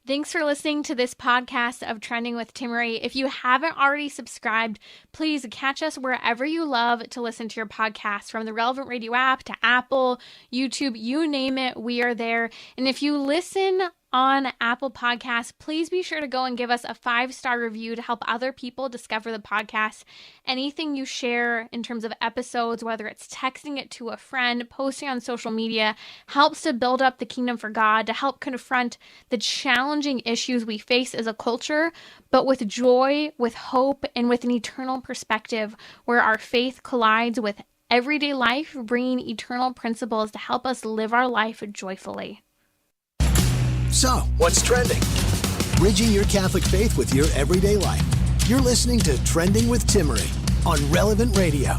Thanks for listening to this podcast of Trending with Timmerie. If you haven't already subscribed, please catch us wherever you love to listen to your podcast, from the relevant radio app to Apple, YouTube, you name it, we are there. And if you listen on Apple Podcasts, please be sure to go and give us a 5-star review to help other people discover the podcast. Anything you share in terms of episodes, whether it's texting it to a friend, posting on social media, helps to build up the kingdom for God, to help confront the challenging issues we face as a culture, but with joy, with hope, and with an eternal perspective where our faith collides with everyday life, bringing eternal principles to help us live our life joyfully. So, what's trending? Bridging your Catholic faith with your everyday life. You're listening to Trending with Timmerie on Relevant Radio.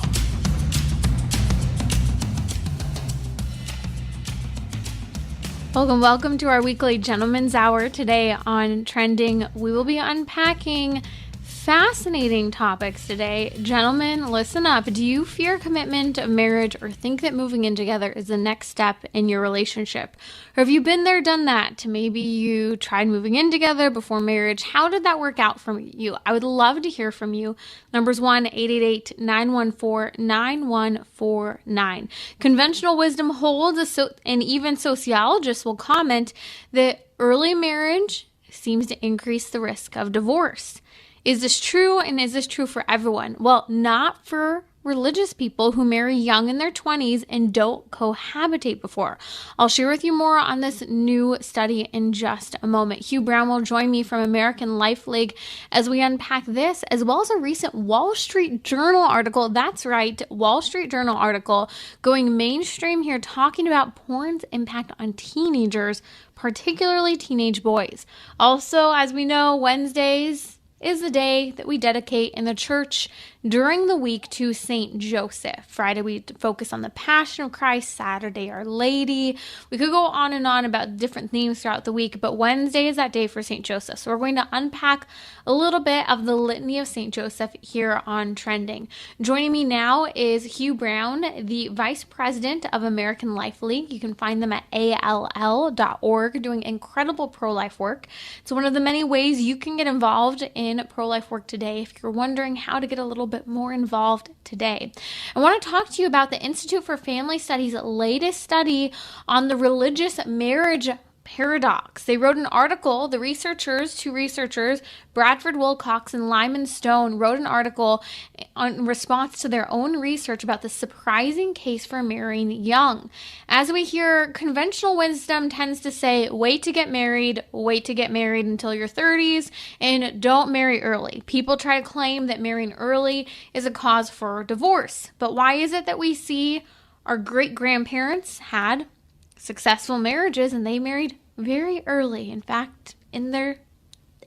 Welcome to our weekly Gentleman's Hour. Today on Trending, we will be unpacking fascinating topics today. Gentlemen, listen up. Do you fear commitment of marriage or think that moving in together is the next step in your relationship? Or have you been there, done that? Maybe you tried moving in together before marriage. How did that work out for you? I would love to hear from you. Numbers 1-888-914-9149. Conventional wisdom holds, and even sociologists will comment that early marriage seems to increase the risk of divorce. Is this true, and is this true for everyone? Well, not for religious people who marry young in their 20s and don't cohabitate before. I'll share with you more on this new study in just a moment. Hugh Brown will join me from American Life League as we unpack this, as well as a recent Wall Street Journal article. That's right, Wall Street Journal article going mainstream here, talking about porn's impact on teenagers, particularly teenage boys. Also, as we know, Wednesdays is the day that we dedicate in the church during the week to Saint Joseph. Friday, we focus on the Passion of Christ. Saturday, Our Lady. We could go on and on about different themes throughout the week, but Wednesday is that day for Saint Joseph. So we're going to unpack a little bit of the litany of Saint Joseph here on Trending. Joining me now is Hugh Brown, the Vice President of American Life League. You can find them at all.org, doing incredible pro-life work. It's one of the many ways you can get involved in pro-life work today if you're wondering how to get a little bit more involved today. I want to talk to you about the Institute for Family Studies' latest study on the religious marriage paradox. They wrote an article, two researchers, Bradford, Wilcox, and Lyman Stone, wrote an article in response to their own research about the surprising case for marrying young. As we hear, conventional wisdom tends to say, wait to get married until your 30s, and don't marry early. People try to claim that marrying early is a cause for divorce. But why is it that we see our great-grandparents had successful marriages and they married very early, in fact, in their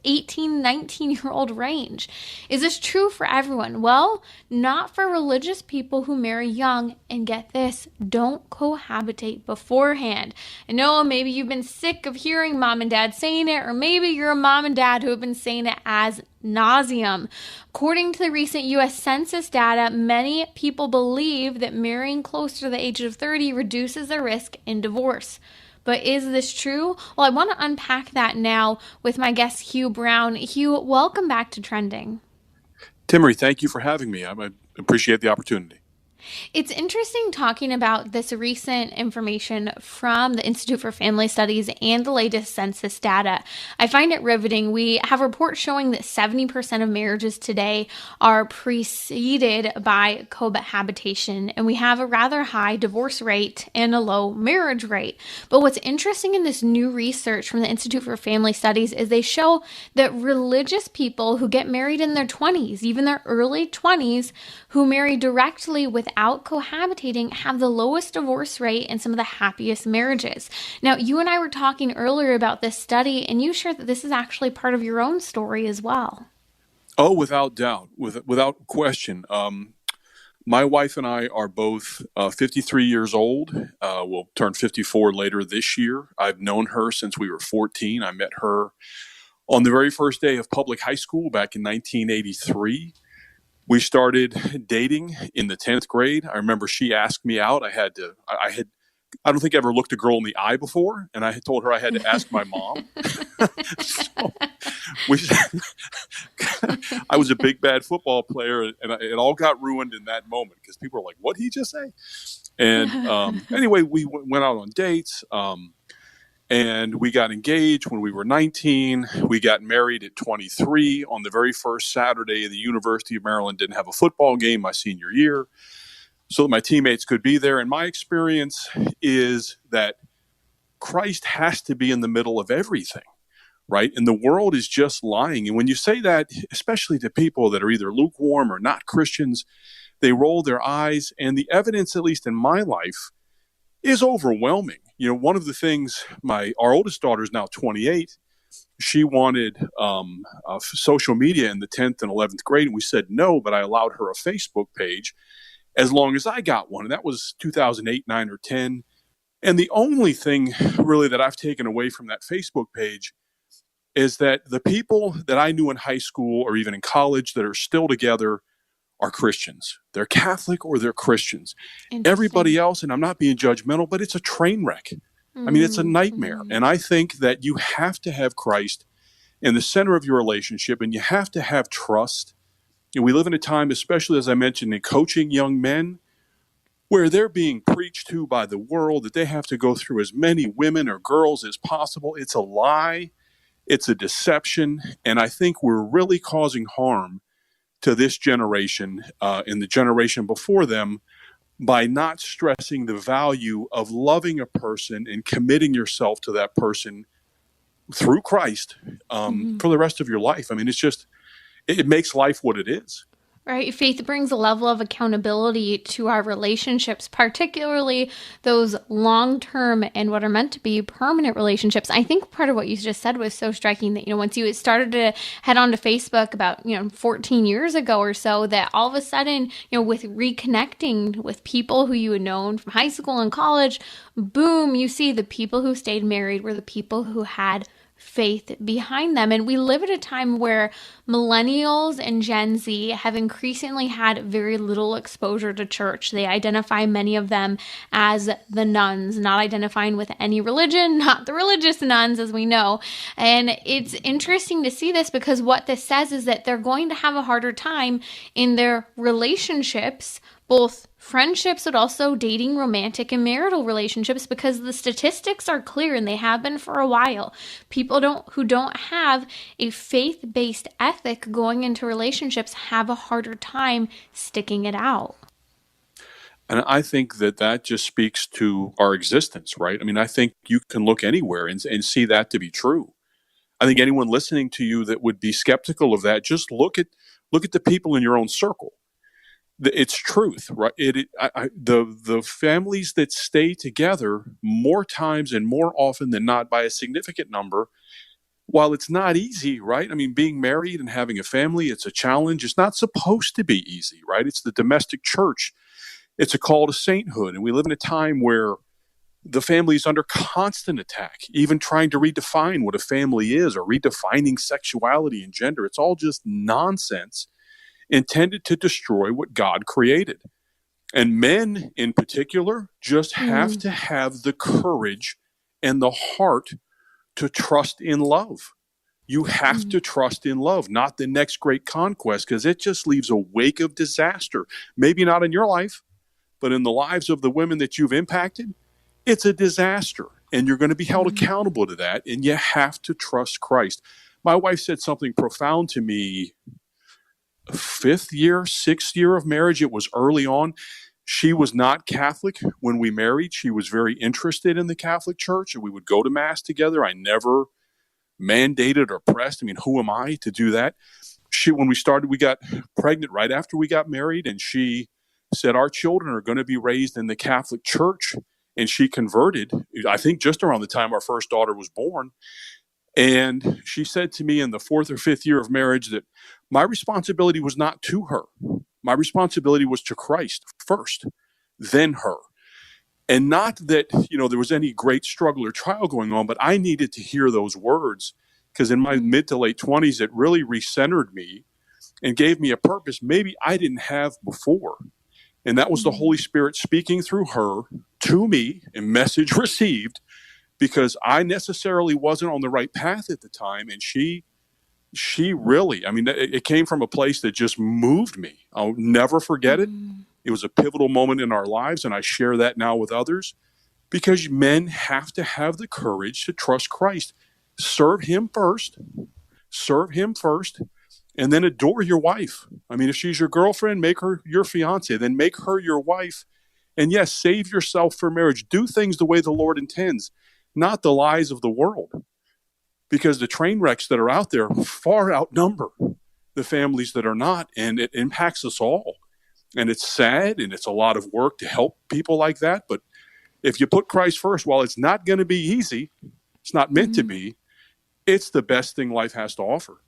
18, 19-year-old range? Is this true for everyone? Well, not for religious people who marry young, and get this, don't cohabitate beforehand. I know maybe you've been sick of hearing mom and dad saying it, or maybe you're a mom and dad who have been saying it as nauseum. According to the recent U.S. Census data, many people believe that marrying close to the age of 30 reduces the risk in divorce. But is this true? Well, I want to unpack that now with my guest, Hugh Brown. Hugh, welcome back to Trending. Timmerie, thank you for having me. I appreciate the opportunity. It's interesting talking about this recent information from the Institute for Family Studies and the latest census data. I find it riveting. We have reports showing that 70% of marriages today are preceded by cohabitation, and we have a rather high divorce rate and a low marriage rate. But what's interesting in this new research from the Institute for Family Studies is they show that religious people who get married in their 20s, even their early 20s, who marry directly without cohabitating have the lowest divorce rate and some of the happiest marriages. Now, you and I were talking earlier about this study, and you shared that this is actually part of your own story as well. Oh, without doubt, without question. My wife and I are both 53 years old. We'll turn 54 later this year. I've known her since we were 14. I met her on the very first day of public high school back in 1983. We started dating in the 10th grade. I remember she asked me out. I had I don't think I ever looked a girl in the eye before, and I had told her I had to ask my mom. So I was a big bad football player, and it all got ruined in that moment because people were like, "What did he just say?" And anyway, we went out on dates, and we got engaged when we were 19. We got married at 23 on the very first Saturday. The University of Maryland didn't have a football game my senior year, so that my teammates could be there. And my experience is that Christ has to be in the middle of everything, right? And the world is just lying. And when you say that, especially to people that are either lukewarm or not Christians, they roll their eyes. And the evidence, at least in my life, is overwhelming. You know, one of the things, our oldest daughter is now 28. She wanted social media in the 10th and 11th grade, and we said no, but I allowed her a Facebook page as long as I got one. And that was 2008, 9, or 10. And the only thing really that I've taken away from that Facebook page is that the people that I knew in high school or even in college that are still together are Christians. They're Catholic or they're Christians. Everybody else, and I'm not being judgmental, but it's a train wreck. I mean, it's a nightmare. And I think that you have to have Christ in the center of your relationship, and you have to have trust. And we live in a time, especially as I mentioned, in coaching young men, where they're being preached to by the world that they have to go through as many women or girls as possible. It's a lie. It's a deception. And I think we're really causing harm to this generation and the generation before them by not stressing the value of loving a person and committing yourself to that person through Christ for the rest of your life. I mean, it's just, it makes life what it is. Right. Faith brings a level of accountability to our relationships, particularly those long-term and what are meant to be permanent relationships. I think part of what you just said was so striking that, once you started to head on to Facebook about, 14 years ago or so, that all of a sudden, with reconnecting with people who you had known from high school and college, boom, you see the people who stayed married were the people who had faith behind them. And we live at a time where millennials and Gen Z have increasingly had very little exposure to church. They identify, many of them, as the nuns, not identifying with any religion, not the religious nuns, as we know. And it's interesting to see this because what this says is that they're going to have a harder time in their relationships, both friendships, but also dating, romantic, and marital relationships, because the statistics are clear and they have been for a while. People who don't have a faith-based ethic going into relationships have a harder time sticking it out. And I think that just speaks to our existence, right? I mean, I think you can look anywhere and see that to be true. I think anyone listening to you that would be skeptical of that, just look at the people in your own circle. It's truth, right? The families that stay together more times and more often than not by a significant number, while it's not easy, right? I mean, being married and having a family, it's a challenge. It's not supposed to be easy, right? It's the domestic church. It's a call to sainthood. And we live in a time where the family is under constant attack, even trying to redefine what a family is or redefining sexuality and gender. It's all just nonsense intended to destroy what God created. And men in particular just have to have the courage and the heart to trust in love. You have to trust in love, not the next great conquest, because it just leaves a wake of disaster. Maybe not in your life, but in the lives of the women that you've impacted, it's a disaster. And you're going to be held accountable to that. And you have to trust Christ. My wife said something profound to me. 5th year, 6th year of marriage. It was early on. She was not Catholic when we married. She was very interested in the Catholic Church, and we would go to Mass together. I never mandated or pressed. I mean, who am I to do that? When we started, we got pregnant right after we got married, and she said, our children are going to be raised in the Catholic Church. And she converted, I think, just around the time our first daughter was born. And she said to me in the 4th or 5th year of marriage that my responsibility was not to her. My responsibility was to Christ first, then her. And not that, there was any great struggle or trial going on, but I needed to hear those words because in my mid to late 20s, it really recentered me and gave me a purpose maybe I didn't have before. And that was the Holy Spirit speaking through her to me, a message received, because I necessarily wasn't on the right path at the time. And she really, I mean, it came from a place that just moved me. I'll never forget it. It was a pivotal moment in our lives. And I share that now with others, because men have to have the courage to trust Christ. Serve him first, and then adore your wife. I mean, if she's your girlfriend, make her your fiance, then make her your wife. And yes, save yourself for marriage. Do things the way the Lord intends, not the lies of the world. Because the train wrecks that are out there far outnumber the families that are not, and it impacts us all. And it's sad, and it's a lot of work to help people like that. But if you put Christ first, while it's not going to be easy, it's not meant to be, it's the best thing life has to offer.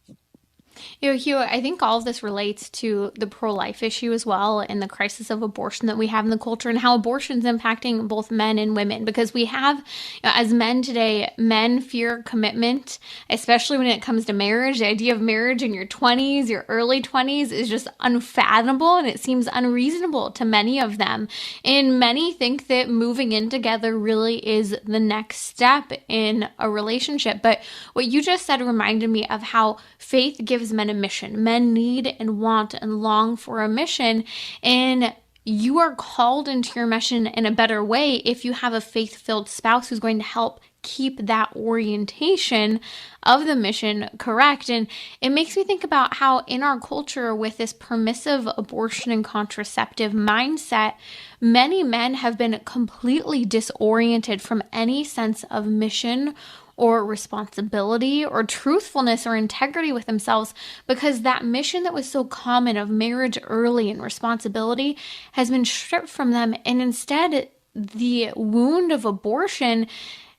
You know, Hugh, I think all of this relates to the pro-life issue as well, and the crisis of abortion that we have in the culture, and how abortion is impacting both men and women. Because we have, as men today, men fear commitment, especially when it comes to marriage. The idea of marriage in your 20s, your early 20s, is just unfathomable, and it seems unreasonable to many of them. And many think that moving in together really is the next step in a relationship. But what you just said reminded me of how faith gives men a mission. Men need and want and long for a mission, and you are called into your mission in a better way if you have a faith-filled spouse who's going to help keep that orientation of the mission correct. And it makes me think about how in our culture, with this permissive abortion and contraceptive mindset, many men have been completely disoriented from any sense of mission or responsibility or truthfulness or integrity with themselves, because that mission that was so common of marriage early and responsibility has been stripped from them. And instead, the wound of abortion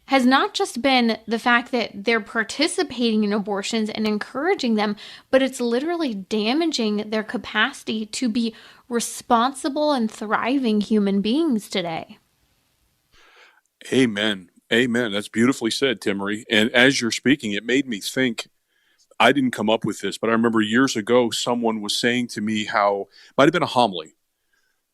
has not just been the fact that they're participating in abortions and encouraging them, but it's literally damaging their capacity to be responsible and thriving human beings today. Amen. Amen. That's beautifully said, Timmerie. And as you're speaking, it made me think, I didn't come up with this, but I remember years ago, someone was saying to me how, might have been a homily,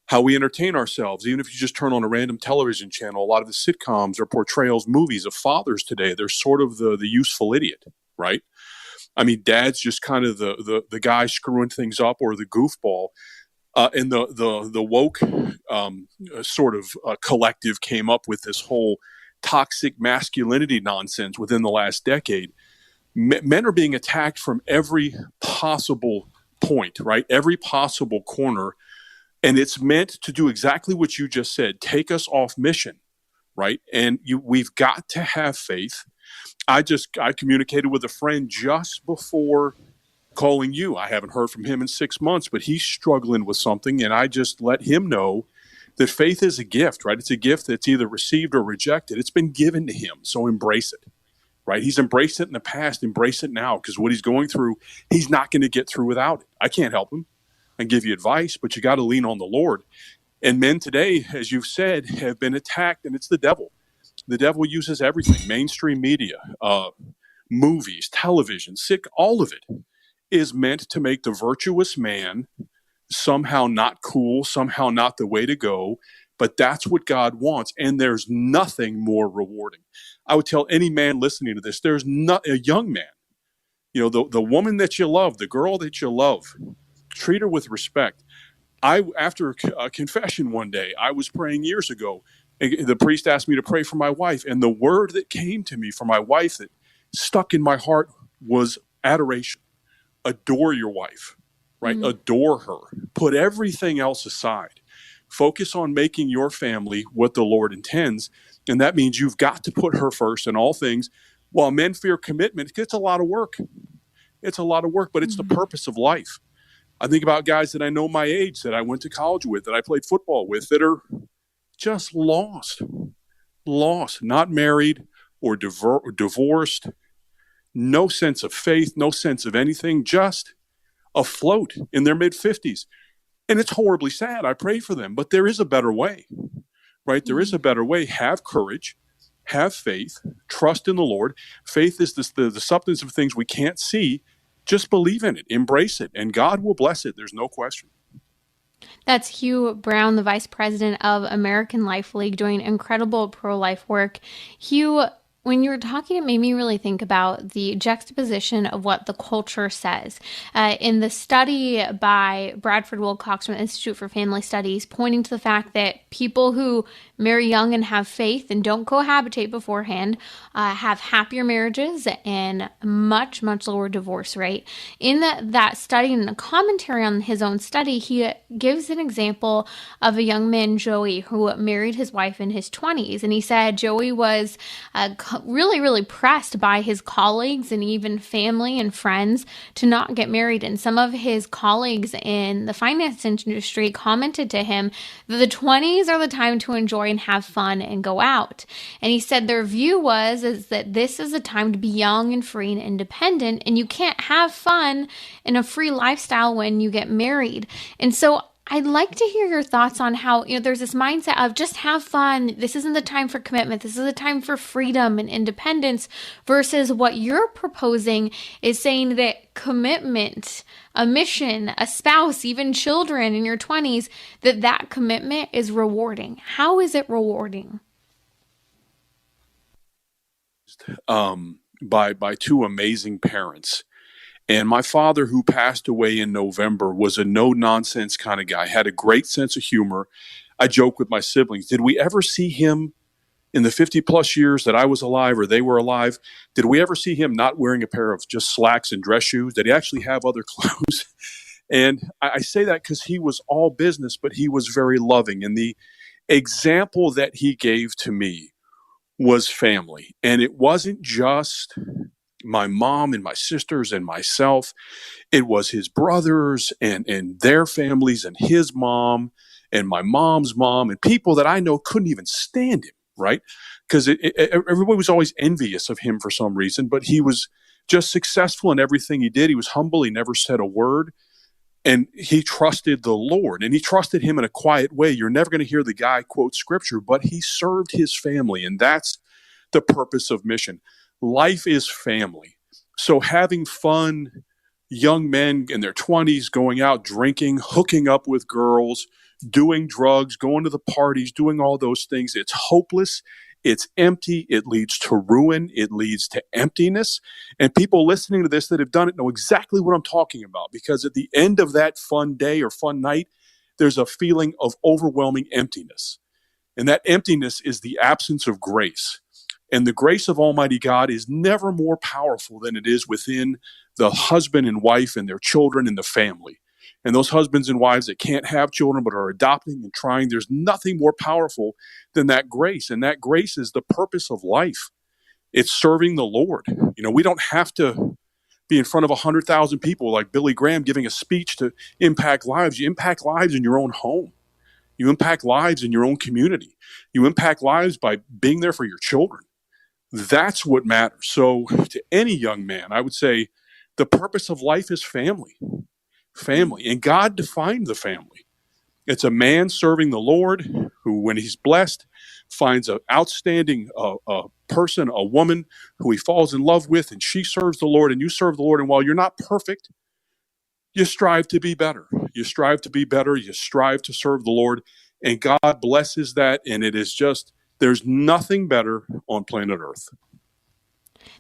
how we entertain ourselves. Even if you just turn on a random television channel, a lot of the sitcoms or portrayals, movies of fathers today, they're sort of the useful idiot, right? I mean, dad's just kind of the guy screwing things up, or the goofball. And the woke sort of collective came up with this whole toxic masculinity nonsense within the last decade. Men are being attacked from every possible point, right? Every possible corner. And it's meant to do exactly what you just said, take us off mission, right? And we've got to have faith. I communicated with a friend just before calling you. I haven't heard from him in 6 months, but he's struggling with something. And I just let him know that faith is a gift, right? It's a gift that's either received or rejected. It's been given to him, so embrace it, right? He's embraced it in the past, embrace it now, because what he's going through, he's not going to get through without it. I can't help him and give you advice, but you got to lean on the Lord. And men today, as you've said, have been attacked, and it's the devil. The devil uses everything, mainstream media, movies, television, all of it is meant to make the virtuous man somehow not cool, somehow not the way to go, but that's what God wants, and there's nothing more rewarding. I would tell any man listening to this, there's not a young man, the woman that you love, the girl that you love, treat her with respect. After a confession one day, I was praying years ago, the priest asked me to pray for my wife, and the word that came to me for my wife that stuck in my heart was adoration. Adore your wife. Right? Mm-hmm. Adore her. Put everything else aside. Focus on making your family what the Lord intends. And that means you've got to put her first in all things. While men fear commitment, it's a lot of work. It's a lot of work, but it's the purpose of life. I think about guys that I know my age, that I went to college with, that I played football with, that are just lost, not married or divorced, no sense of faith, no sense of anything, just afloat in their mid-50s. And it's horribly sad. I pray for them. But there is a better way, right? There is a better way. Have courage. Have faith. Trust in the Lord. Faith is the substance of things we can't see. Just believe in it. Embrace it. And God will bless it. There's no question. That's Hugh Brown, the vice president of American Life League, doing incredible pro-life work. Hugh, when you were talking, it made me really think about the juxtaposition of what the culture says. In the study by Bradford Wilcox from the Institute for Family Studies, pointing to the fact that people who marry young and have faith and don't cohabitate beforehand have happier marriages and much, much lower divorce rate. In that study, and a commentary on his own study, he gives an example of a young man, Joey, who married his wife in his 20s. And he said Joey was really, really pressed by his colleagues and even family and friends to not get married. And some of his colleagues in the finance industry commented to him that the 20s are the time to enjoy and have fun and go out. And he said their view is that this is a time to be young and free and independent, and you can't have fun in a free lifestyle when you get married. And so I'd like to hear your thoughts on how, there's this mindset of just have fun. This isn't the time for commitment. This is the time for freedom and independence, versus what you're proposing is saying that commitment, a mission, a spouse, even children in your 20s, that commitment is rewarding. How is it rewarding? By two amazing parents. And my father, who passed away in November, was a no-nonsense kind of guy, had a great sense of humor. I joke with my siblings, did we ever see him in the 50-plus years that I was alive or they were alive, did we ever see him not wearing a pair of just slacks and dress shoes? Did he actually have other clothes? And I say that because he was all business, but he was very loving. And the example that he gave to me was family. And it wasn't just my mom and my sisters and myself. It was his brothers and their families and his mom and my mom's mom and people that I know couldn't even stand him, right? Because everybody was always envious of him for some reason, but he was just successful in everything he did. He was humble. He never said a word. And he trusted the Lord, and he trusted him in a quiet way. You're never going to hear the guy quote scripture, but he served his family, and that's the purpose of mission. Life is family. So having fun, young men in their 20s going out drinking, hooking up with girls, doing drugs, going to the parties, doing all those things, it's hopeless. It's empty. It leads to ruin. It leads to emptiness. And people listening to this that have done it know exactly what I'm talking about, because at the end of that fun day or fun night, there's a feeling of overwhelming emptiness. And that emptiness is the absence of grace. And the grace of Almighty God is never more powerful than it is within the husband and wife and their children and the family. And those husbands and wives that can't have children but are adopting and trying, there's nothing more powerful than that grace. And that grace is the purpose of life. It's serving the Lord. We don't have to be in front of 100,000 people like Billy Graham giving a speech to impact lives. You impact lives in your own home. You impact lives in your own community. You impact lives by being there for your children. That's what matters. So to any young man, I would say the purpose of life is family. Family. And God defined the family. It's a man serving the Lord who, when he's blessed, finds an outstanding person, a woman who he falls in love with, and she serves the Lord and you serve the Lord. And while you're not perfect, you strive to be better. You strive to be better. You strive to serve the Lord. And God blesses that. And it is just, there's nothing better on planet Earth.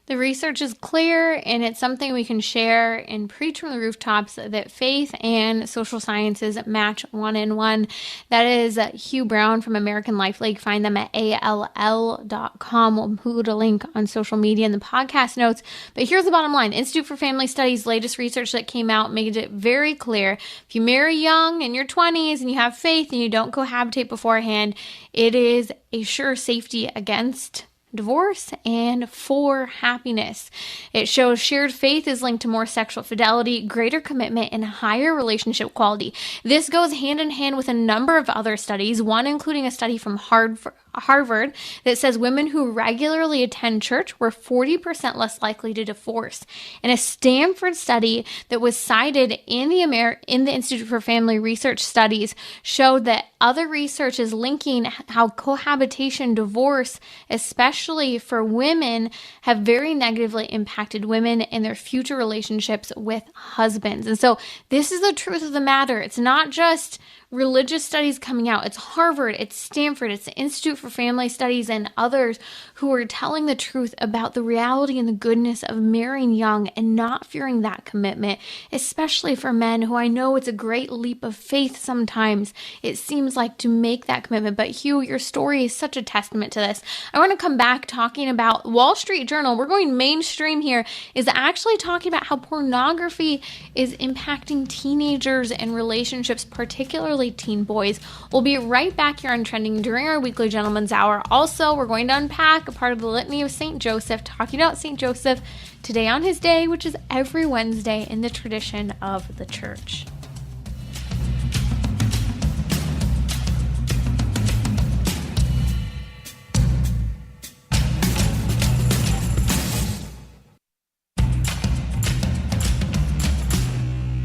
The research is clear, and it's something we can share and preach from the rooftops that faith and social sciences match one in one. That is Hugh Brown from American Life League. Find them at all.com. We'll put a link on social media in the podcast notes. But here's the bottom line. Institute for Family Studies' latest research that came out made it very clear. If you marry young in your 20s and you have faith and you don't cohabitate beforehand, it is a sure safety against divorce and for happiness. It shows shared faith is linked to more sexual fidelity, greater commitment, and higher relationship quality. This goes hand in hand with a number of other studies, one including a study from Harvard that says women who regularly attend church were 40% less likely to divorce. And a Stanford study that was cited in the Institute for Family Research Studies showed that other research is linking how cohabitation, divorce, especially for women, have very negatively impacted women in their future relationships with husbands. And so this is the truth of the matter. It's not just religious studies coming out. It's Harvard, it's Stanford, it's the Institute for Family Studies, and others who are telling the truth about the reality and the goodness of marrying young and not fearing that commitment, especially for men who I know it's a great leap of faith sometimes, it seems like, to make that commitment. But Hugh, your story is such a testament to this. I want to come back talking about Wall Street Journal. We're going mainstream here, is actually talking about how pornography is impacting teenagers and relationships, particularly teen boys. We'll be right back here on Trending during our weekly Gentleman's Hour. Also, we're going to unpack a part of the Litany of St. Joseph, talking about St. Joseph today on his day, which is every Wednesday in the tradition of the church.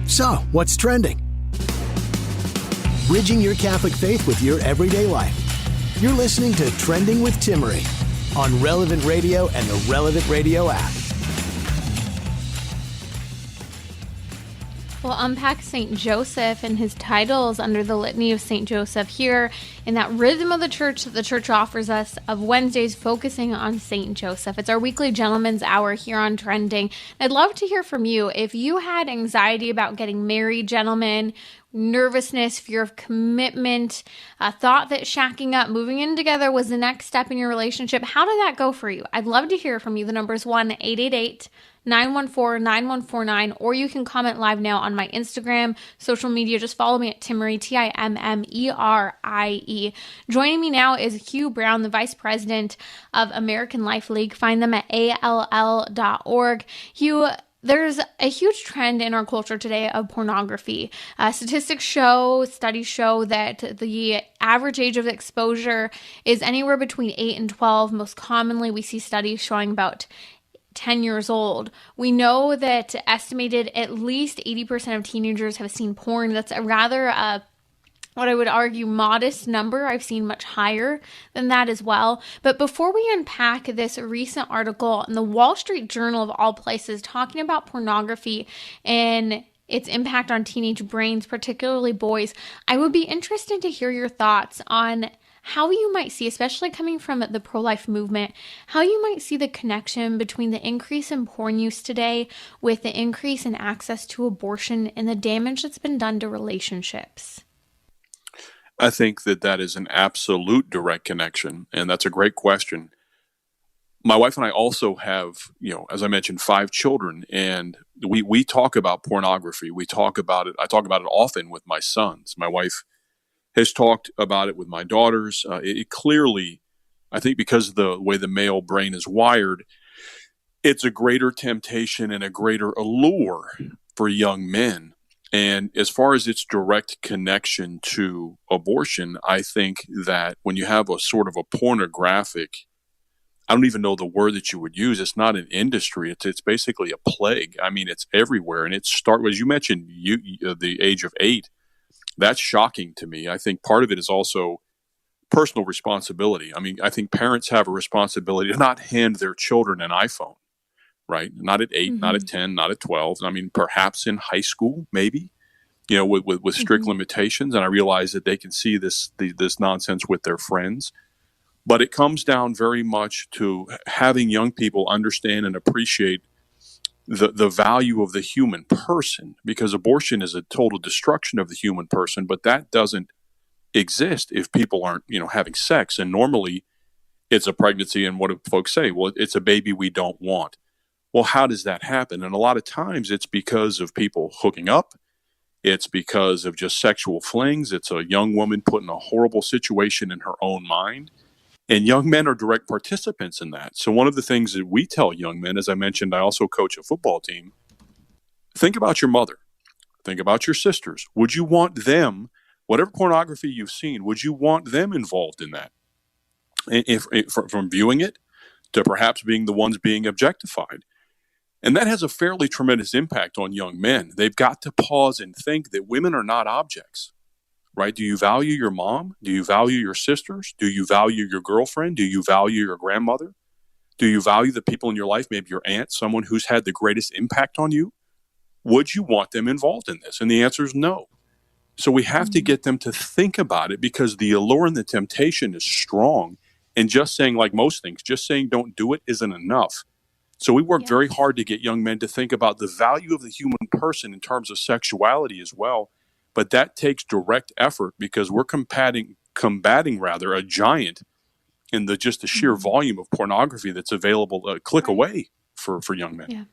So, what's trending? Bridging your Catholic faith with your everyday life. You're listening to Trending with Timmerie on Relevant Radio and the Relevant Radio app. We'll unpack St. Joseph and his titles under the Litany of St. Joseph here in that rhythm of the church that the church offers us of Wednesdays focusing on St. Joseph. It's our weekly Gentleman's Hour here on Trending. I'd love to hear from you. If you had anxiety about getting married, gentlemen, nervousness, fear of commitment, thought that shacking up, moving in together was the next step in your relationship, how did that go for you? I'd love to hear from you. The number is 1-888-914-9149, or you can comment live now on my Instagram, social media. Just follow me at Timmerie, Timmerie. Joining me now is Hugh Brown, the Vice President of American Life League. Find them at all.org. Hugh, there's a huge trend in our culture today of pornography. Studies show that the average age of exposure is anywhere between 8 and 12. Most commonly, we see studies showing about 10 years old. We know that estimated at least 80% of teenagers have seen porn. That's a rather what I would argue modest number. I've seen much higher than that as well. But before we unpack this recent article in the Wall Street Journal of all places talking about pornography and its impact on teenage brains, particularly boys, I would be interested to hear your thoughts on how you might see, especially coming from the pro-life movement, how you might see the connection between the increase in porn use today with the increase in access to abortion and the damage that's been done to relationships. I think that is an absolute direct connection, and that's a great question. My wife and I also have, as I mentioned, 5 children, and we talk about pornography. We talk about it. I talk about it often with my sons. My wife has talked about it with my daughters. It clearly, I think because of the way the male brain is wired, it's a greater temptation and a greater allure for young men. And as far as its direct connection to abortion, I think that when you have a sort of a pornographic, I don't even know the word that you would use. It's not an industry. It's basically a plague. I mean, it's everywhere. And as you mentioned, the age of 8. That's shocking to me. I think part of it is also personal responsibility. I mean, I think parents have a responsibility to not hand their children an iPhone, right? Not at 8, not at 10, not at 12. I mean, perhaps in high school, maybe, with strict limitations. And I realize that they can see this nonsense with their friends. But it comes down very much to having young people understand and appreciate the value of the human person, because abortion is a total destruction of the human person, but that doesn't exist if people aren't, having sex. And normally it's a pregnancy, and what do folks say? Well, it's a baby we don't want. Well, how does that happen? And a lot of times it's because of people hooking up. It's because of just sexual flings. It's a young woman put in a horrible situation in her own mind. And young men are direct participants in that. So one of the things that we tell young men, as I mentioned, I also coach a football team. Think about your mother. Think about your sisters. Would you want them, whatever pornography you've seen, would you want them involved in that? From viewing it to perhaps being the ones being objectified. And that has a fairly tremendous impact on young men. They've got to pause and think that women are not objects. Right? Do you value your mom? Do you value your sisters? Do you value your girlfriend? Do you value your grandmother? Do you value the people in your life, maybe your aunt, someone who's had the greatest impact on you? Would you want them involved in this? And the answer is no. So we have to get them to think about it, because the allure and the temptation is strong. And just saying, like most things, just saying don't do it isn't enough. So we work very hard to get young men to think about the value of the human person in terms of sexuality as well. But that takes direct effort, because we're combating a giant in the sheer volume of pornography that's available a click away for young men. Yeah.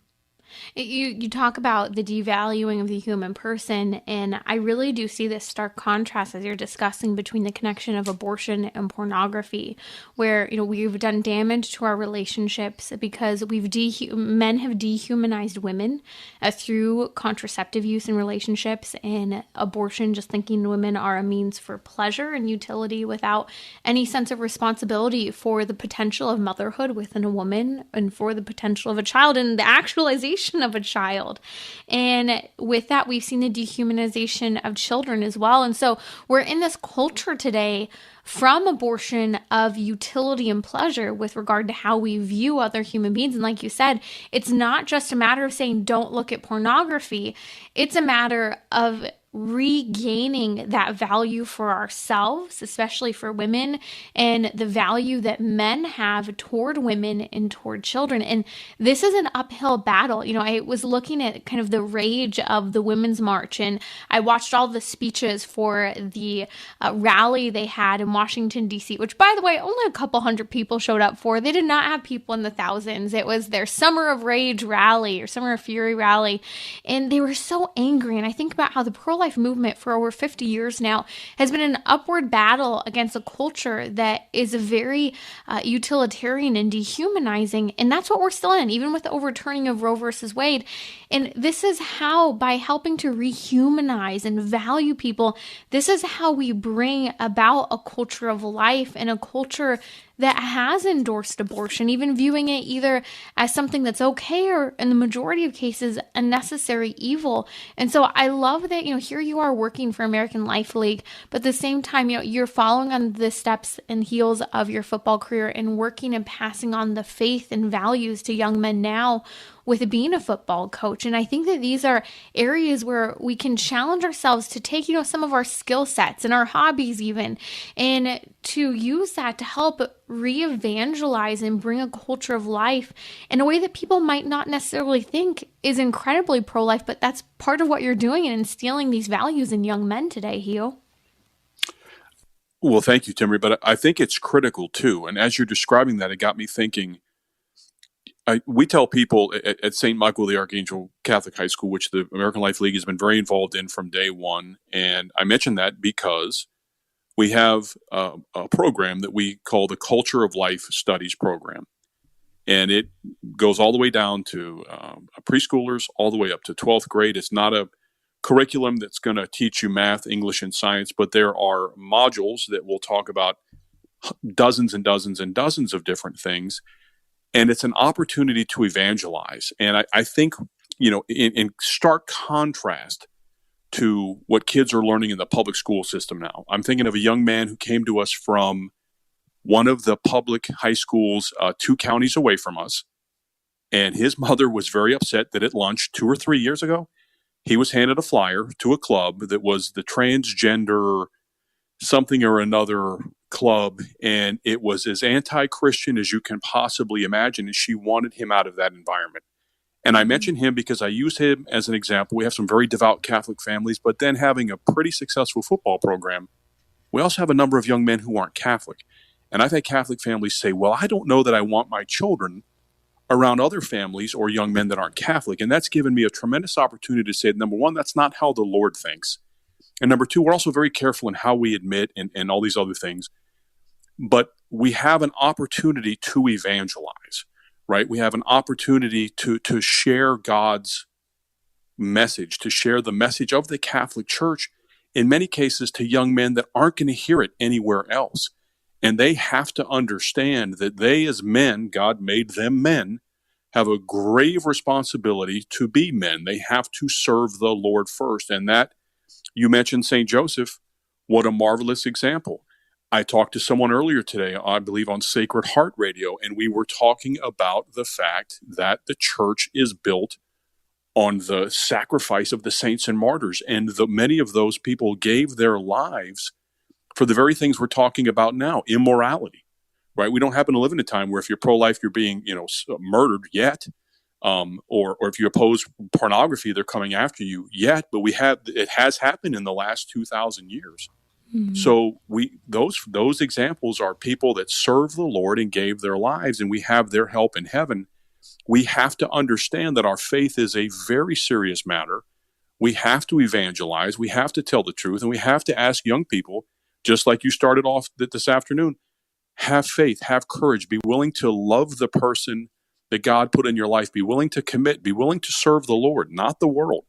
You talk about the devaluing of the human person, and I really do see this stark contrast as you're discussing between the connection of abortion and pornography, where we've done damage to our relationships because men have dehumanized women through contraceptive use in relationships, and abortion, just thinking women are a means for pleasure and utility without any sense of responsibility for the potential of motherhood within a woman and for the potential of a child and the actualization of a child. And with that, we've seen the dehumanization of children as well. And so we're in this culture today from abortion of utility and pleasure with regard to how we view other human beings. And like you said, it's not just a matter of saying don't look at pornography. It's a matter of regaining that value for ourselves, especially for women, and the value that men have toward women and toward children. And this is an uphill battle. I was looking at kind of the rage of the Women's March, and I watched all the speeches for the rally they had in Washington, D.C., which, by the way, only a couple hundred people showed up for. They did not have people in the thousands. It was their Summer of Rage rally or Summer of Fury rally. And they were so angry. And I think about how the pro-life movement for over 50 years now has been an upward battle against a culture that is very utilitarian and dehumanizing. And that's what we're still in, even with the overturning of Roe versus Wade. And this is how, by helping to rehumanize and value people, this is how we bring about a culture of life and a culture that has endorsed abortion, even viewing it either as something that's okay or, in the majority of cases, a necessary evil. And so I love that, here you are working for American Life League, but at the same time, you're following on the steps and heels of your football career and working and passing on the faith and values to young men now with being a football coach. And I think that these are areas where we can challenge ourselves to take, some of our skill sets and our hobbies even, and to use that to help re-evangelize and bring a culture of life in a way that people might not necessarily think is incredibly pro-life, but that's part of what you're doing and instilling these values in young men today, Hugh. Well, thank you, Timmerie, but I think it's critical too. And as you're describing that, it got me thinking. We tell people at St. Michael the Archangel Catholic High School, which the American Life League has been very involved in from day one, and I mention that because we have a program that we call the Culture of Life Studies program, and it goes all the way down to preschoolers, all the way up to 12th grade. It's not a curriculum that's going to teach you math, English, and science, but there are modules that will talk about dozens and dozens and dozens of different things. And it's an opportunity to evangelize. And I think, in stark contrast to what kids are learning in the public school system now, I'm thinking of a young man who came to us from one of the public high schools 2 counties away from us. And his mother was very upset that at lunch 2 or 3 years ago, he was handed a flyer to a club that was the transgender something or another club, and it was as anti-Christian as you can possibly imagine, and she wanted him out of that environment. And I mention him because I use him as an example. We have some very devout Catholic families, but then having a pretty successful football program, we also have a number of young men who aren't Catholic. And I've had Catholic families say, well, I don't know that I want my children around other families or young men that aren't Catholic. And that's given me a tremendous opportunity to say, number one, that's not how the Lord thinks. And number two, we're also very careful in how we admit and all these other things. But we have an opportunity to evangelize, right? We have an opportunity to share God's message, to share the message of the Catholic Church, in many cases to young men that aren't going to hear it anywhere else. And they have to understand that they as men, God made them men, have a grave responsibility to be men. They have to serve the Lord first. And that, you mentioned St. Joseph. What a marvelous example. I talked to someone earlier today, I believe on Sacred Heart Radio, and we were talking about the fact that the church is built on the sacrifice of the saints and martyrs. And many of those people gave their lives for the very things we're talking about now, immorality, right? We don't happen to live in a time where if you're pro-life, you're being, murdered yet. Or if you oppose pornography, they're coming after you yet. But it has happened in the last 2,000 years. Mm-hmm. So those examples are people that serve the Lord and gave their lives, and we have their help in heaven. We have to understand that our faith is a very serious matter. We have to evangelize. We have to tell the truth, and we have to ask young people, just like you started off this afternoon, have faith, have courage, be willing to love the person that God put in your life, be willing to commit, be willing to serve the Lord, not the world,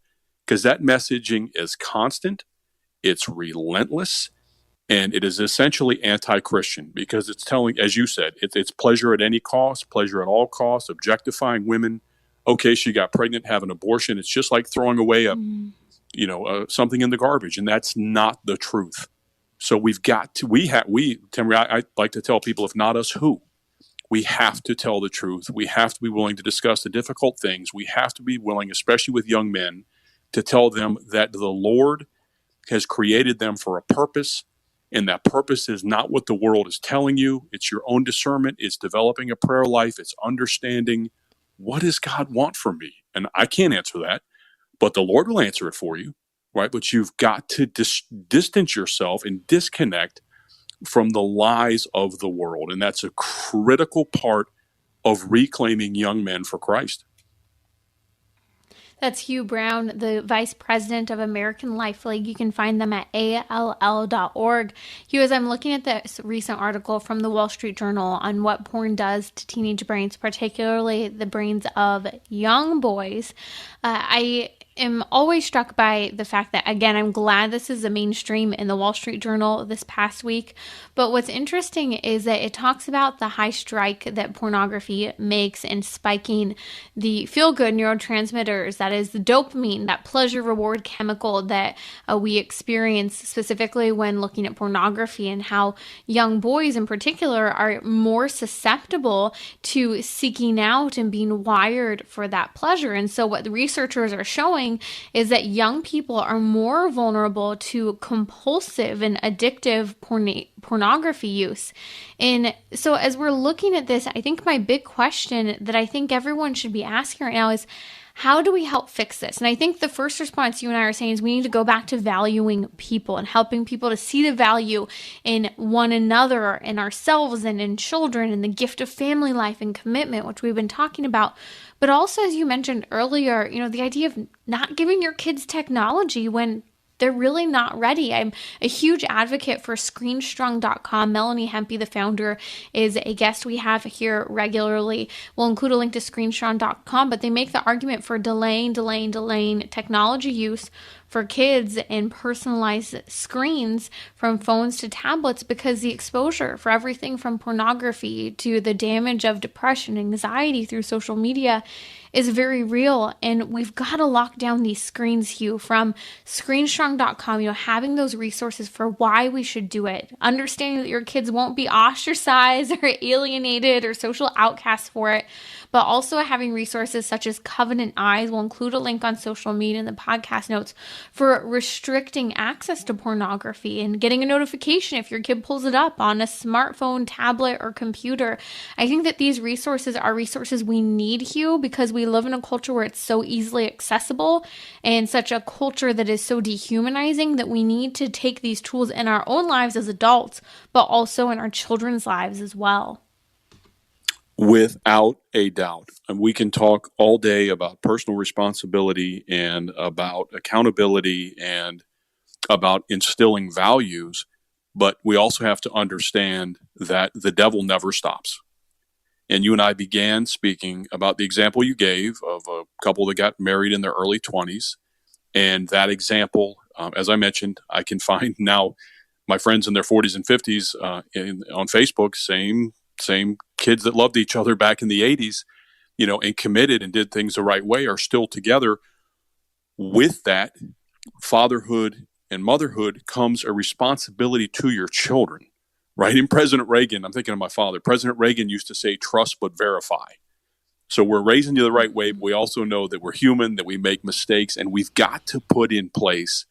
because that messaging is constant, it's relentless, and it is essentially anti-Christian, because it's telling, as you said, it's pleasure at any cost, pleasure at all costs, objectifying women. Okay, she got pregnant, have an abortion. It's just like throwing away something in the garbage, and that's not the truth. So we've got to, Timmerie, I like to tell people, if not us, who? We have to tell the truth. We have to be willing to discuss the difficult things. We have to be willing, especially with young men, to tell them that the Lord has created them for a purpose, and that purpose is not what the world is telling you. It's your own discernment. It's developing a prayer life. It's understanding, what does God want from me? And I can't answer that, but the Lord will answer it for you, right? But you've got to distance yourself and disconnect from the lies of the world. And that's a critical part of reclaiming young men for Christ. That's Hugh Brown, the Vice President of American Life League. You can find them at all.org. Hugh, as I'm looking at this recent article from the Wall Street Journal on what porn does to teenage brains, particularly the brains of young boys, I am always struck by the fact that, again, I'm glad this is a mainstream in the Wall Street Journal this past week. But what's interesting is that it talks about the high strike that pornography makes in spiking the feel-good neurotransmitters, that is the dopamine, that pleasure reward chemical that we experience specifically when looking at pornography, and how young boys in particular are more susceptible to seeking out and being wired for that pleasure. And so what the researchers are showing is that young people are more vulnerable to compulsive and addictive pornography use. And so as we're looking at this, I think my big question that I think everyone should be asking right now is, how do we help fix this? And I think the first response you and I are saying is we need to go back to valuing people and helping people to see the value in one another, in ourselves, and in children, and the gift of family life and commitment, which we've been talking about. But also, as you mentioned earlier, the idea of not giving your kids technology when they're really not ready. I'm a huge advocate for screenstrong.com. Melanie Hempy, the founder, is a guest we have here regularly. We'll include a link to screenstrong.com, but they make the argument for delaying technology use for kids and personalized screens from phones to tablets, because the exposure for everything from pornography to the damage of depression, anxiety through social media is very real. And we've got to lock down these screens, Hugh, from screenstrong.com, having those resources for why we should do it, understanding that your kids won't be ostracized or alienated or social outcasts for it, but also having resources such as Covenant Eyes. We'll include a link on social media in the podcast notes for restricting access to pornography and getting a notification if your kid pulls it up on a smartphone, tablet, or computer. I think that these resources are resources we need, Hugh, because we live in a culture where it's so easily accessible, and such a culture that is so dehumanizing, that we need to take these tools in our own lives as adults, but also in our children's lives as well. Without a doubt. And we can talk all day about personal responsibility and about accountability and about instilling values, but we also have to understand that the devil never stops. And you and I began speaking about the example you gave of a couple that got married in their early 20s. And that example, as I mentioned, I can find now my friends in their 40s and 50s on Facebook, same kids that loved each other back in the 80s, and committed and did things the right way, are still together. With that, fatherhood and motherhood comes a responsibility to your children, right? And President Reagan, I'm thinking of my father, President Reagan used to say, trust but verify. So we're raising you the right way, but we also know that we're human, that we make mistakes, and we've got to put in place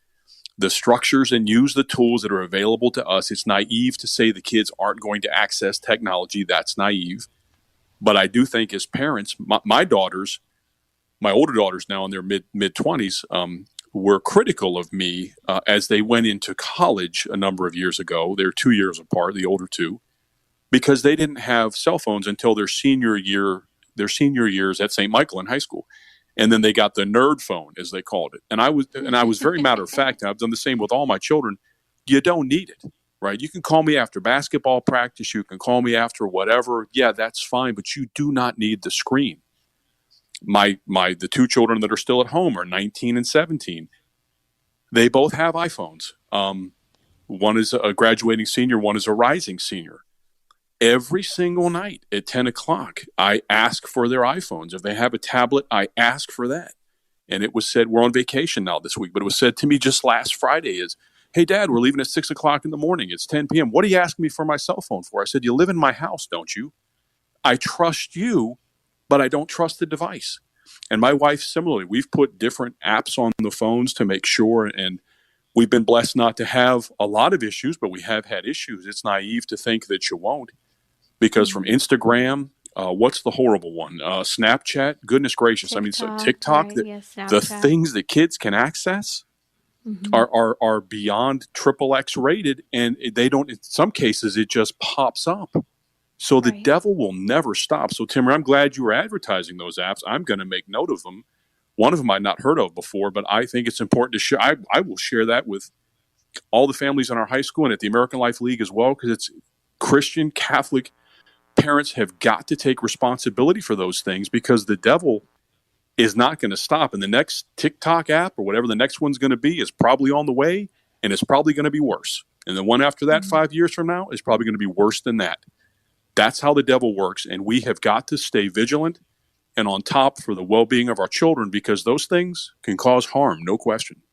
the structures and use the tools that are available to us. It's naive to say the kids aren't going to access technology. That's naive. But I do think as parents, my daughters, my older daughters now in their mid-20s, were critical of me as they went into college a number of years ago. They're 2 years apart, the older two, because they didn't have cell phones until their senior years at St. Michael in high school. And then they got the nerd phone, as they called it. And I was very matter of fact. I've done the same with all my children. You don't need it, right? You can call me after basketball practice. You can call me after whatever. Yeah, that's fine. But you do not need the screen. The two children that are still at home are 19 and 17. They both have iPhones. One is a graduating senior. One is a rising senior. Every single night at 10 o'clock, I ask for their iPhones. If they have a tablet, I ask for that. And it was said, we're on vacation now this week, but it was said to me just last Friday is, hey, Dad, we're leaving at 6 o'clock in the morning. It's 10 p.m. What are you asking me for my cell phone for? I said, you live in my house, don't you? I trust you, but I don't trust the device. And my wife, similarly, we've put different apps on the phones to make sure, and we've been blessed not to have a lot of issues, but we have had issues. It's naive to think that you won't. Because from Instagram, what's the horrible one? Snapchat, goodness gracious. TikTok, right? The things that kids can access are beyond XXX rated, and they don't, in some cases, it just pops up. So the devil will never stop. So Timmerie, I'm glad you were advertising those apps. I'm going to make note of them. One of them I'd not heard of before, but I think it's important to share. I will share that with all the families in our high school and at the American Life League as well, because it's Christian, Catholic parents have got to take responsibility for those things, because the devil is not going to stop. And the next TikTok app or whatever the next one's going to be is probably on the way, and it's probably going to be worse. And the one after that, 5 years from now, is probably going to be worse than that. That's how the devil works. And we have got to stay vigilant and on top for the well-being of our children, because those things can cause harm, no question.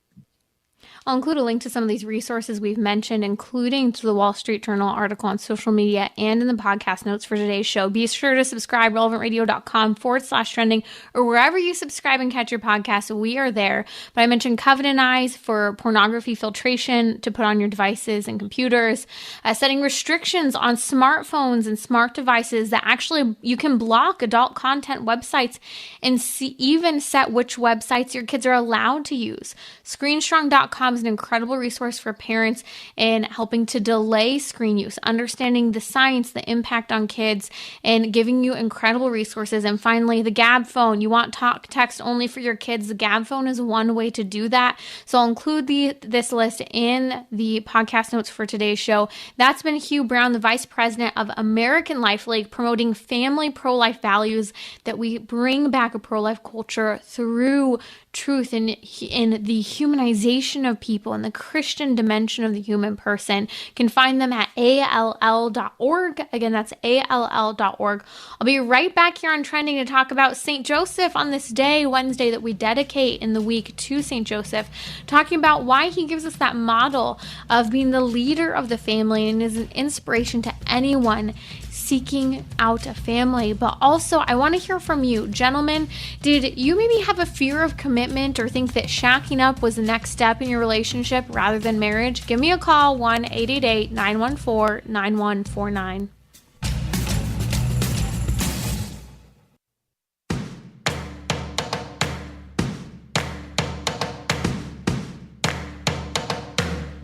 I'll include a link to some of these resources we've mentioned, including to the Wall Street Journal article on social media and in the podcast notes for today's show. Be sure to subscribe, relevantradio.com/trending, or wherever you subscribe and catch your podcast. We are there. But I mentioned Covenant Eyes for pornography filtration to put on your devices and computers, setting restrictions on smartphones and smart devices that actually you can block adult content websites and even set which websites your kids are allowed to use. Screenstrong.com is an incredible resource for parents in helping to delay screen use, understanding the science, the impact on kids, and giving you incredible resources. And finally, the Gab phone. You want talk text only for your kids. The Gab phone is one way to do that. So I'll include this list in the podcast notes for today's show. That's been Hugh Brown, the Vice President of American Life League, promoting family pro-life values, that we bring back a pro-life culture through truth in the humanization of people and the Christian dimension of the human person. You can find them at all.org. Again, that's all.org. I'll be right back here on Trending to talk about St. Joseph on this day, Wednesday, that we dedicate in the week to St. Joseph, talking about why he gives us that model of being the leader of the family and is an inspiration to anyone seeking out a family. But also, I want to hear from you. Gentlemen, did you maybe have a fear of commitment or think that shacking up was the next step in your relationship rather than marriage? Give me a call, 1-888-914-9149.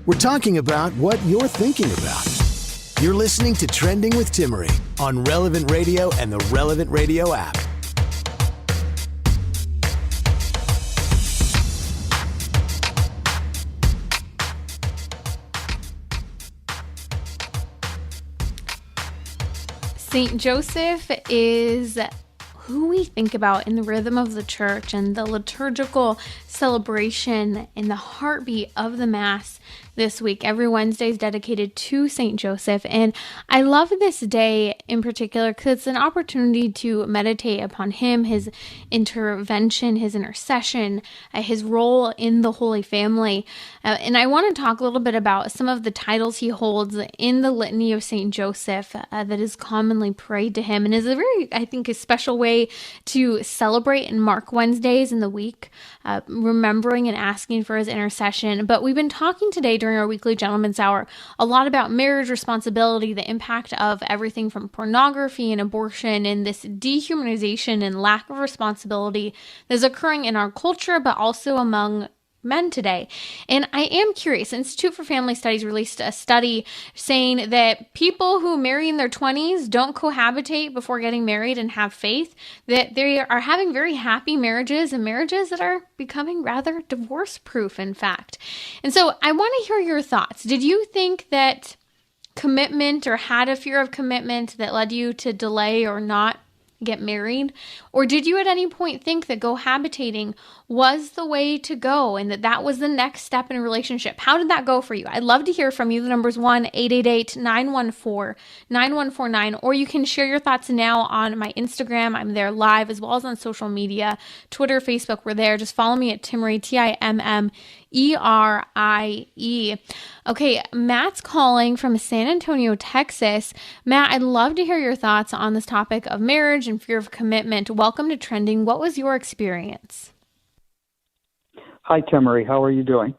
We're talking about what you're thinking about. You're listening to Trending with Timmerie on Relevant Radio and the Relevant Radio app. St. Joseph is who we think about in the rhythm of the church and the liturgical celebration and the heartbeat of the Mass. this week. Every Wednesday is dedicated to St. Joseph. And I love this day in particular because it's an opportunity to meditate upon him, his intervention, his intercession, his role in the Holy Family. And I want to talk a little bit about some of the titles he holds in the Litany of St. Joseph that is commonly prayed to him and is a very, I think, a special way to celebrate and mark Wednesdays in the week, remembering and asking for his intercession. But we've been talking today during our weekly Gentleman's Hour a lot about marriage responsibility, the impact of everything from pornography and abortion and this dehumanization and lack of responsibility that's occurring in our culture, but also among men today. And I am curious, Institute for Family Studies released a study saying that people who marry in their 20s don't cohabitate before getting married and have faith, that they are having very happy marriages and marriages that are becoming rather divorce proof, in fact. And so I want to hear your thoughts. Did you think that commitment or had a fear of commitment that led you to delay or not get married? Or did you at any point think that cohabitating was the way to go and that was the next step in a relationship? How did that go for you? I'd love to hear from you. The number's 1-888-914-9149, or you can share your thoughts now on my Instagram. I'm there live as well as on social media, Twitter, Facebook. We're there. Just follow me at Timmerie, Timmerie. Okay, Matt's calling from San Antonio, Texas. Matt, I'd love to hear your thoughts on this topic of marriage and fear of commitment. Welcome to Trending. What was your experience? Hi, Timmerie. How are you doing?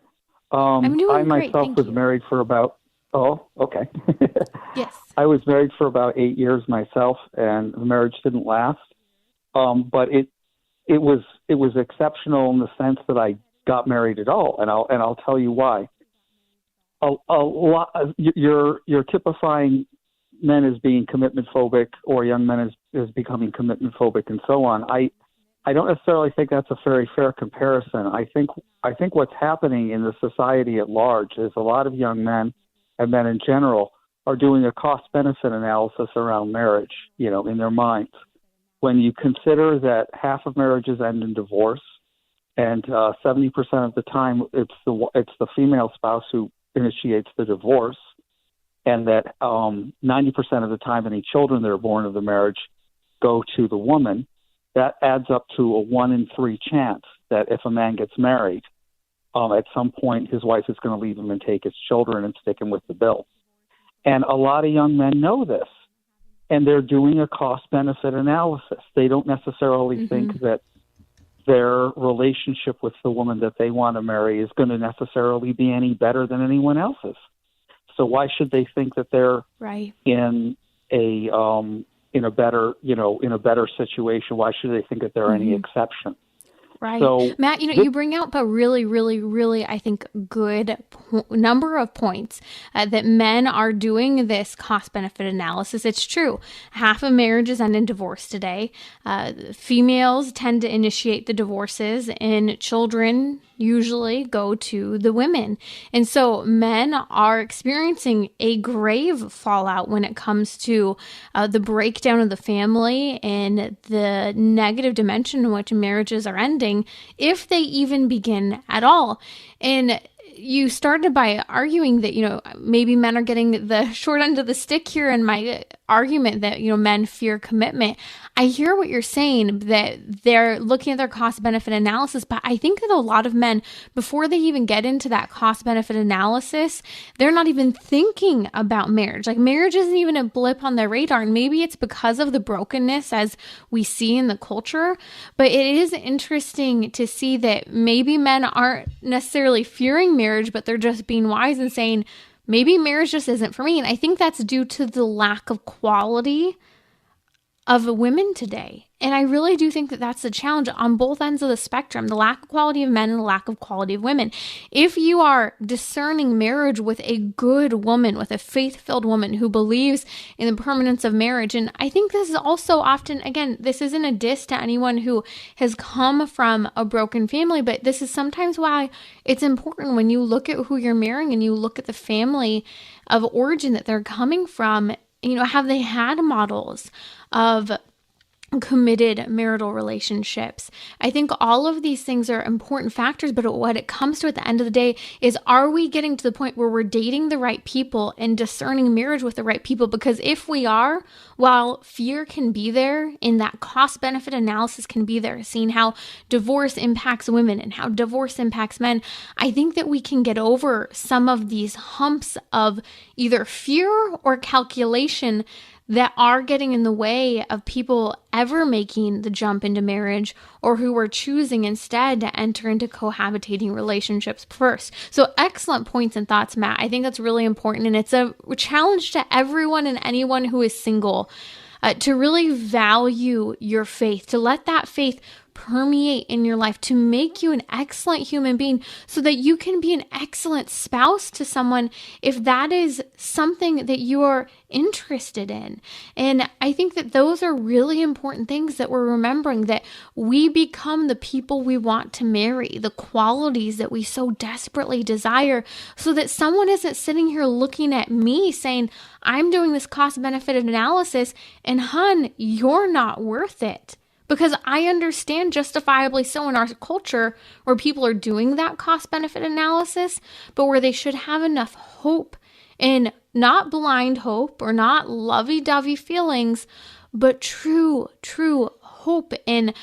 I'm doing I great. myself was married for about, okay. Yes. I was married for about 8 years myself, and the marriage didn't last. But it was exceptional in the sense that I got married at all, and I'll tell you why. A lot, you're typifying men as being commitment phobic, or young men as becoming commitment phobic, and so on. I don't necessarily think that's a very fair comparison. I think what's happening in the society at large is a lot of young men and men in general are doing a cost-benefit analysis around marriage, in their minds. When you consider that half of marriages end in divorce, and 70% of the time it's the female spouse who initiates the divorce, and that 90% of the time any children that are born of the marriage go to the woman, that adds up to a 1 in 3 chance that if a man gets married, at some point his wife is going to leave him and take his children and stick him with the bill. And a lot of young men know this, and they're doing a cost-benefit analysis. They don't necessarily think that their relationship with the woman that they want to marry is going to necessarily be any better than anyone else's. So why should they think that they're right in a better situation? Why should they think that they're any exception? Right. So, Matt, you bring out a really, really, really, I think, good number of points that men are doing this cost-benefit analysis. It's true. Half of marriages end in divorce today. Females tend to initiate the divorces, and children usually go to the women. And so men are experiencing a grave fallout when it comes to the breakdown of the family and the negative dimension in which marriages are ending, if they even begin at all. And you started by arguing that, maybe men are getting the short end of the stick here in my argument that, men fear commitment. I hear what you're saying, that they're looking at their cost-benefit analysis, but I think that a lot of men, before they even get into that cost-benefit analysis, they're not even thinking about marriage. Like, marriage isn't even a blip on their radar, and maybe it's because of the brokenness as we see in the culture, but it is interesting to see that maybe men aren't necessarily fearing marriage, but they're just being wise and saying, maybe marriage just isn't for me. And I think that's due to the lack of quality of women today. And I really do think that that's the challenge on both ends of the spectrum, the lack of quality of men and the lack of quality of women. If you are discerning marriage with a good woman, with a faith-filled woman who believes in the permanence of marriage, and I think this is also often, again, this isn't a diss to anyone who has come from a broken family, but this is sometimes why it's important when you look at who you're marrying and you look at the family of origin that they're coming from, have they had models of committed marital relationships. I think all of these things are important factors, but what it comes to at the end of the day is, are we getting to the point where we're dating the right people and discerning marriage with the right people? Because if we are, while fear can be there and that cost benefit analysis can be there, seeing how divorce impacts women and how divorce impacts men, I think that we can get over some of these humps of either fear or calculation that are getting in the way of people ever making the jump into marriage, or who are choosing instead to enter into cohabitating relationships first. So excellent points and thoughts, Matt. I think that's really important. And it's a challenge to everyone and anyone who is single to really value your faith, to let that faith permeate in your life, to make you an excellent human being so that you can be an excellent spouse to someone if that is something that you are interested in. And I think that those are really important things that we're remembering, that we become the people we want to marry, the qualities that we so desperately desire, so that someone isn't sitting here looking at me saying, I'm doing this cost-benefit analysis, and hun, you're not worth it. Because I understand, justifiably so, in our culture where people are doing that cost-benefit analysis, but where they should have enough hope, and not blind hope or not lovey-dovey feelings, but true hope and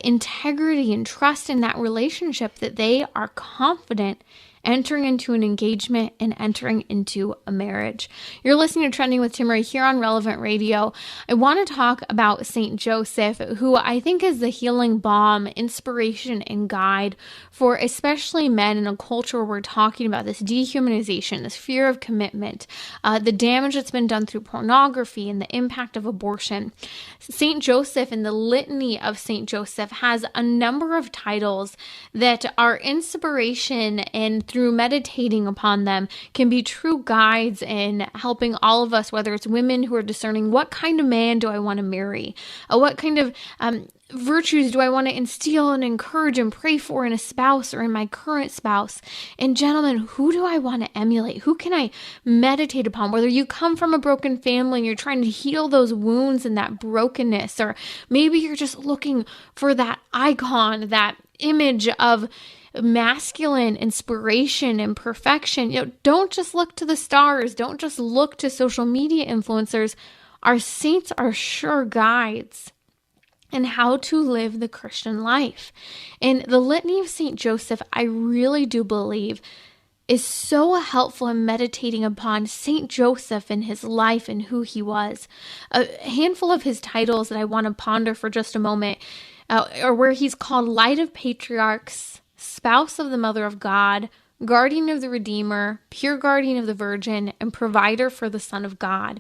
integrity and trust in that relationship, that they are confident entering into an engagement and entering into a marriage. You're listening to Trending with Timmerie here on Relevant Radio. I want to talk about St. Joseph, who I think is the healing balm, inspiration, and guide for especially men in a culture where we're talking about this dehumanization, this fear of commitment, the damage that's been done through pornography, and the impact of abortion. St. Joseph and the Litany of St. Joseph has a number of titles that are inspiration, and through meditating upon them can be true guides in helping all of us, whether it's women who are discerning, what kind of man do I want to marry? What kind of virtues do I want to instill and encourage and pray for in a spouse or in my current spouse? And gentlemen, who do I want to emulate? Who can I meditate upon? Whether you come from a broken family and you're trying to heal those wounds and that brokenness, or maybe you're just looking for that icon, that image of masculine inspiration and perfection. Don't just look to the stars. Don't just look to social media influencers. Our saints are sure guides in how to live the Christian life. And the Litany of St. Joseph, I really do believe, is so helpful in meditating upon St. Joseph and his life and who he was. A handful of his titles that I want to ponder for just a moment are where he's called Light of Patriarchs, Spouse of the Mother of God, Guardian of the Redeemer, Pure Guardian of the Virgin, and Provider for the Son of God.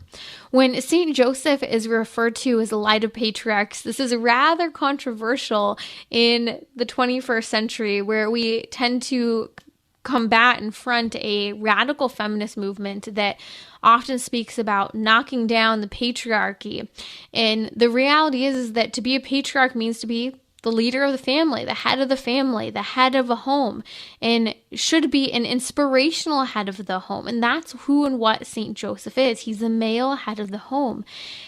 When St. Joseph is referred to as the Light of Patriarchs, this is rather controversial in the 21st century, where we tend to combat and front a radical feminist movement that often speaks about knocking down the patriarchy. And the reality is that to be a patriarch means to be the leader of the family, the head of the family, the head of a home, and should be an inspirational head of the home. And that's who and what St. Joseph is. He's the male head of the home.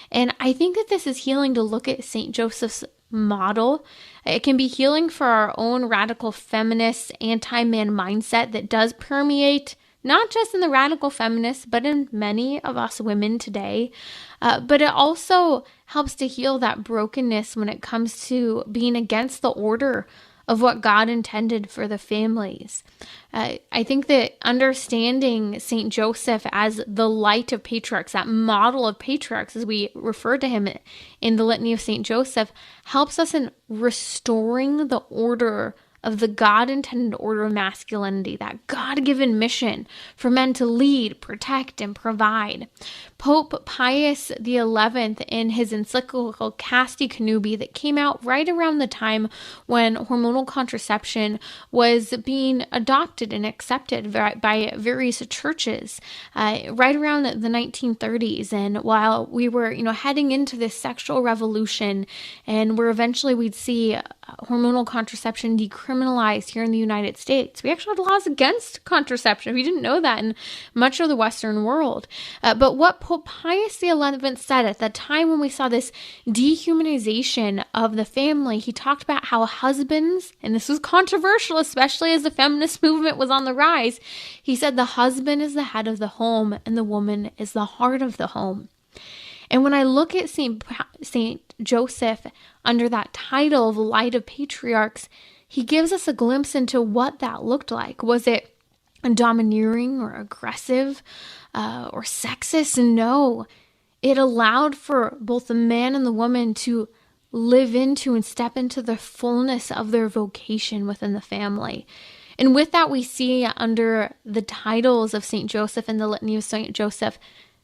And I think that this is healing to look at St. Joseph's model. It can be healing for our own radical feminist, anti-man mindset that does permeate not just in the radical feminists, but in many of us women today. But it also helps to heal that brokenness when it comes to being against the order of what God intended for the families. I think that understanding St. Joseph as the light of patriarchs, that model of patriarchs, as we refer to him in the Litany of St. Joseph, helps us in restoring the order of the God-intended order of masculinity, that God-given mission for men to lead, protect, and provide. Pope Pius XI, in his encyclical Casti Connubii that came out right around the time when hormonal contraception was being adopted and accepted by various churches, right around the 1930s. And while we were, heading into this sexual revolution, and where eventually we'd see hormonal contraception decriminalized decriminalized here in the United States. We actually had laws against contraception. We didn't know that in much of the Western world. But what Pope Pius XI said at the time when we saw this dehumanization of the family, he talked about how husbands, and this was controversial, especially as the feminist movement was on the rise, he said the husband is the head of the home and the woman is the heart of the home. And when I look at Saint Joseph under that title of Light of Patriarchs, he gives us a glimpse into what that looked like. Was it domineering or aggressive or sexist? No, it allowed for both the man and the woman to live into and step into the fullness of their vocation within the family. And with that, we see under the titles of Saint Joseph and the Litany of Saint Joseph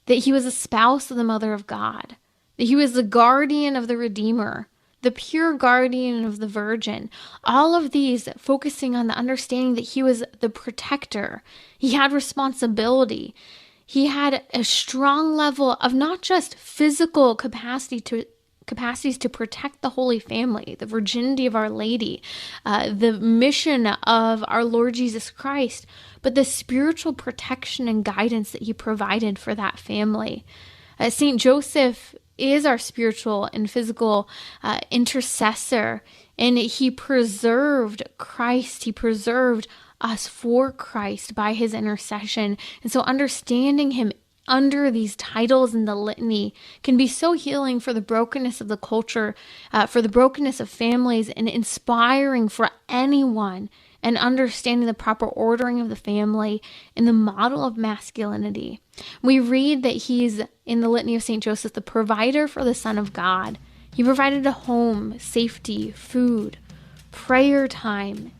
that he was a spouse of the Mother of God, that he was the guardian of the Redeemer, the pure guardian of the Virgin. All of these focusing on the understanding that he was the protector. He had responsibility. He had a strong level of not just physical capacities to protect the Holy Family, the virginity of Our Lady, the mission of our Lord Jesus Christ, but the spiritual protection and guidance that he provided for that family. Saint Joseph is our spiritual and physical intercessor, and he preserved Christ. He preserved us for Christ by his intercession. And so understanding him under these titles in the litany can be so healing for the brokenness of the culture, for the brokenness of families, and inspiring for anyone, and understanding the proper ordering of the family and the model of masculinity. We read that he's, in the Litany of St. Joseph, the provider for the Son of God. He provided a home, safety, food, prayer time,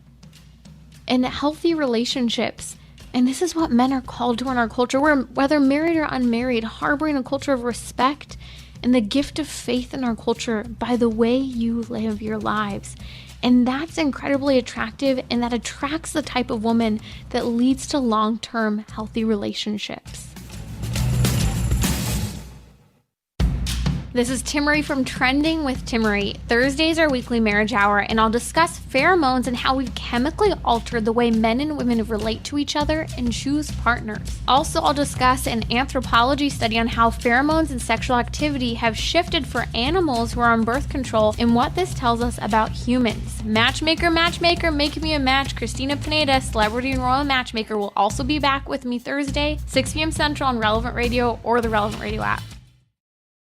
and healthy relationships. And this is what men are called to in our culture. We're, whether married or unmarried, harboring a culture of respect and the gift of faith in our culture by the way you live your lives. And that's incredibly attractive, and that attracts the type of woman that leads to long-term healthy relationships. This is Timmerie from Trending with Timmerie. Thursdays are weekly marriage hour, and I'll discuss pheromones and how we've chemically altered the way men and women relate to each other and choose partners. Also, I'll discuss an anthropology study on how pheromones and sexual activity have shifted for animals who are on birth control and what this tells us about humans. Matchmaker, make me a match. Christina Pineda, celebrity and royal matchmaker, will also be back with me Thursday, 6 p.m. Central on Relevant Radio or the Relevant Radio app.